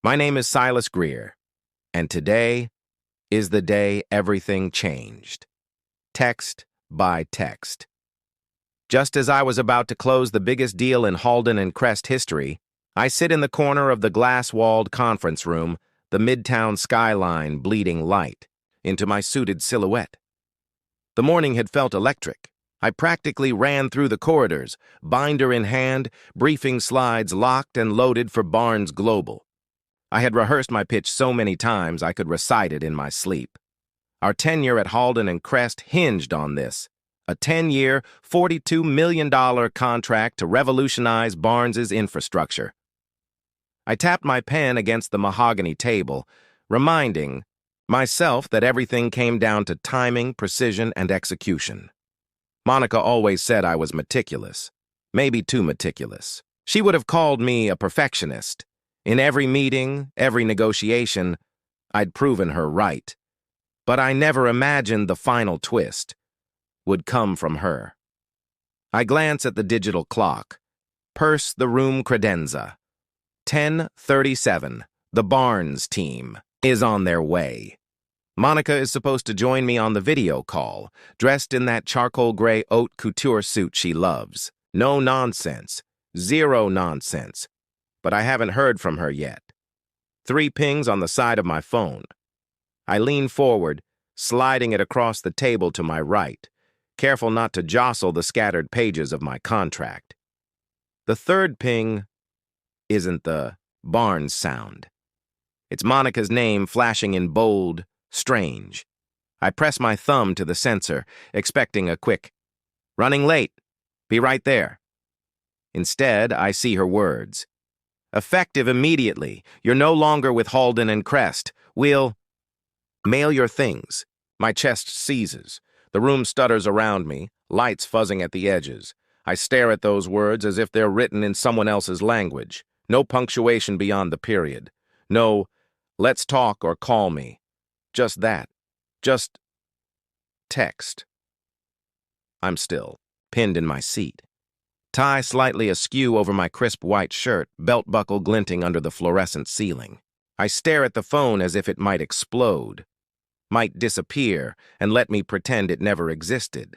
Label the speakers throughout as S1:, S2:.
S1: My name is Silas Greer, and today is the day everything changed. Text by text. Just as I was about to close the biggest deal in Halden and Crest history, I sit in the corner of the glass-walled conference room, the midtown skyline bleeding light into my suited silhouette. The morning had felt electric. I practically ran through the corridors, binder in hand, briefing slides locked and loaded for Barnes Global. I had rehearsed my pitch so many times I could recite it in my sleep. Our tenure at Halden and Crest hinged on this. A 10-year, $42 million contract to revolutionize Barnes's infrastructure. I tapped my pen against the mahogany table, reminding myself that everything came down to timing, precision, and execution. Monica always said I was meticulous, maybe too meticulous. She would have called me a perfectionist. In every meeting, every negotiation, I'd proven her right. But I never imagined the final twist would come from her. I glance at the digital clock. Purse the room credenza. 10:37. The Barnes team is on their way. Monica is supposed to join me on the video call, dressed in that charcoal gray haute couture suit she loves. No nonsense. Zero nonsense. But I haven't heard from her yet. 3 pings on the side of my phone. I lean forward, sliding it across the table to my right, careful not to jostle the scattered pages of my contract. The third ping isn't the Barnes sound. It's Monica's name flashing in bold, strange. I press my thumb to the sensor, expecting a quick, "Running late. Be right there." Instead, I see her words. "Effective immediately. You're no longer with Halden and Crest. We'll mail your things." My chest seizes. The room stutters around me, lights fuzzing at the edges. I stare at those words as if they're written in someone else's language. No punctuation beyond the period. No, "let's talk" or "call me." Just that. Just text. I'm still, pinned in my seat. Tie slightly askew over my crisp white shirt, belt buckle glinting under the fluorescent ceiling. I stare at the phone as if it might explode, might disappear, and let me pretend it never existed.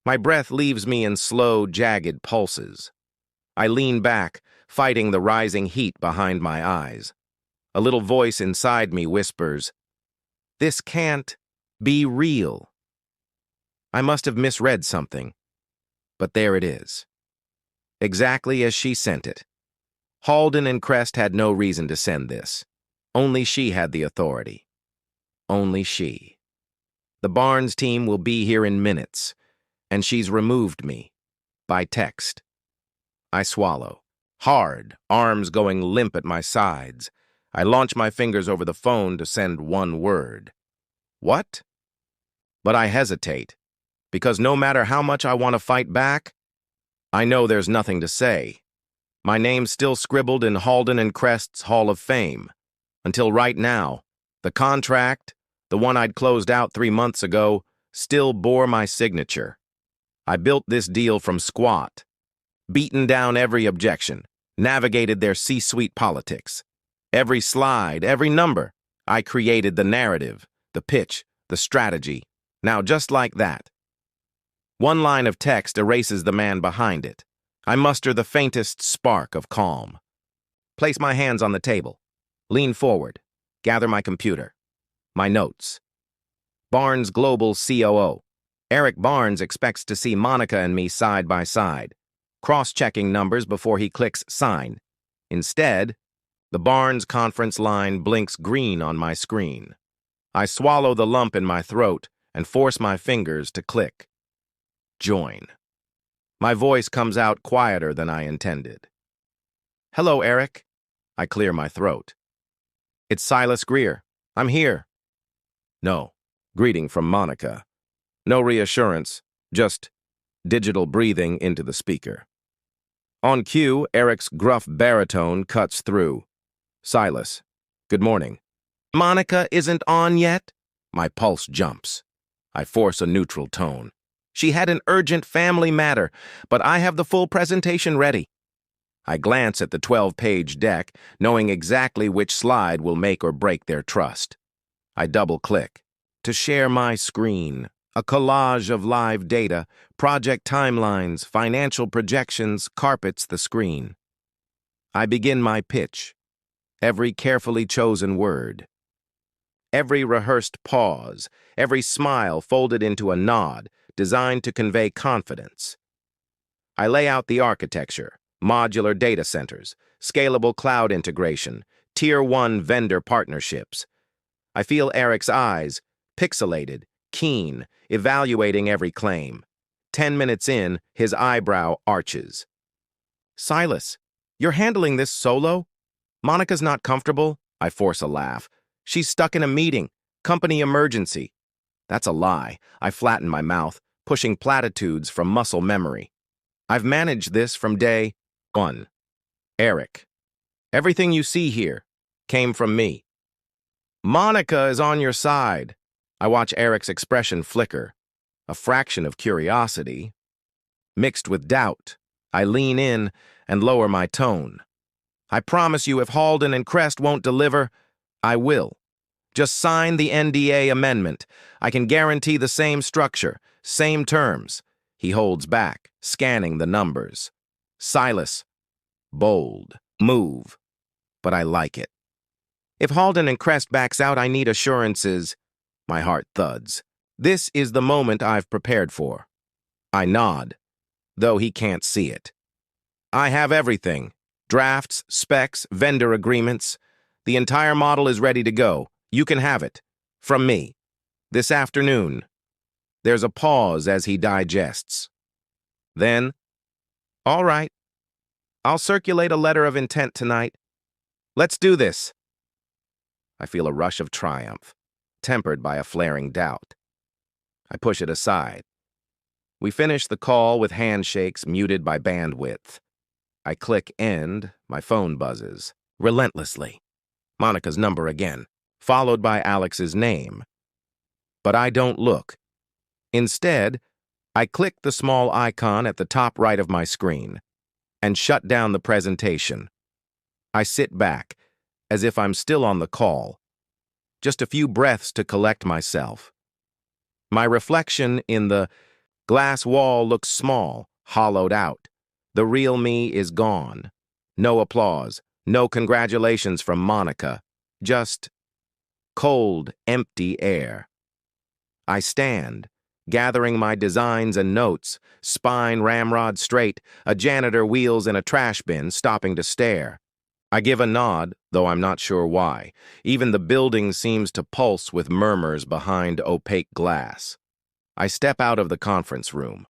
S1: My breath leaves me in slow, jagged pulses. I lean back, fighting the rising heat behind my eyes. A little voice inside me whispers, "This can't be real." I must have misread something, but there it is. Exactly as she sent it. Halden and Crest had no reason to send this. Only she had the authority. Only she. The Barnes team will be here in minutes, and she's removed me. By text. I swallow. Hard, arms going limp at my sides. I launch my fingers over the phone to send one word. What? But I hesitate, because no matter how much I want to fight back, I know there's nothing to say. My name's still scribbled in Halden and Crest's Hall of Fame. Until right now, the contract, the one I'd closed out 3 months ago, still bore my signature. I built this deal from squat, beaten down every objection, navigated their C-suite politics. Every slide, every number, I created the narrative, the pitch, the strategy. Now just like that. One line of text erases the man behind it. I muster the faintest spark of calm. Place my hands on the table. Lean forward. Gather my computer. My notes. Barnes Global COO. Eric Barnes expects to see Monica and me side by side, cross-checking numbers before he clicks sign. Instead, the Barnes conference line blinks green on my screen. I swallow the lump in my throat and force my fingers to click. Join. My voice comes out quieter than I intended. "Hello, Eric." I clear my throat. "It's Silas Greer. I'm here." No. Greeting from Monica. No reassurance, just digital breathing into the speaker. On cue, Eric's gruff baritone cuts through. "Silas, good morning." "Monica isn't on yet?" My pulse jumps. I force a neutral tone. "She had an urgent family matter, but I have the full presentation ready." I glance at the 12-page deck, knowing exactly which slide will make or break their trust. I double-click. To share my screen, a collage of live data, project timelines, financial projections carpets the screen. I begin my pitch, every carefully chosen word. Every rehearsed pause, every smile folded into a nod, designed to convey confidence. I lay out the architecture, modular data centers, scalable cloud integration, Tier 1 vendor partnerships. I feel Eric's eyes, pixelated, keen, evaluating every claim. 10 minutes in, his eyebrow arches. Silas, you're handling this solo? Monica's not comfortable? I force a laugh. She's stuck in a meeting. Company emergency. That's a lie. I flatten my mouth, pushing platitudes from muscle memory. I've managed this from day one. Eric, everything you see here came from me. Monica is on your side. I watch Eric's expression flicker, a fraction of curiosity. Mixed with doubt, I lean in and lower my tone. I promise you if Halden and Crest won't deliver, I will. Just sign the NDA amendment. I can guarantee the same structure, same terms. He holds back, scanning the numbers. Silas, bold, move. But I like it. If Halden and Crest backs out, I need assurances. My heart thuds. This is the moment I've prepared for. I nod, though he can't see it. I have everything. Drafts, specs, vendor agreements. The entire model is ready to go. You can have it. From me. This afternoon. There's a pause as he digests. Then, all right. I'll circulate a letter of intent tonight. Let's do this. I feel a rush of triumph, tempered by a flaring doubt. I push it aside. We finish the call with handshakes muted by bandwidth. I click end, my phone buzzes, relentlessly. Monica's number again, followed by Alex's name. But I don't look. Instead, I click the small icon at the top right of my screen and shut down the presentation. I sit back, as if I'm still on the call. Just a few breaths to collect myself. My reflection in the glass wall looks small, hollowed out. The real me is gone. No applause, no congratulations from Monica. Just cold, empty air. I stand, gathering my designs and notes, spine ramrod straight, a janitor wheels in a trash bin, stopping to stare. I give a nod, though I'm not sure why. Even the building seems to pulse with murmurs behind opaque glass. I step out of the conference room.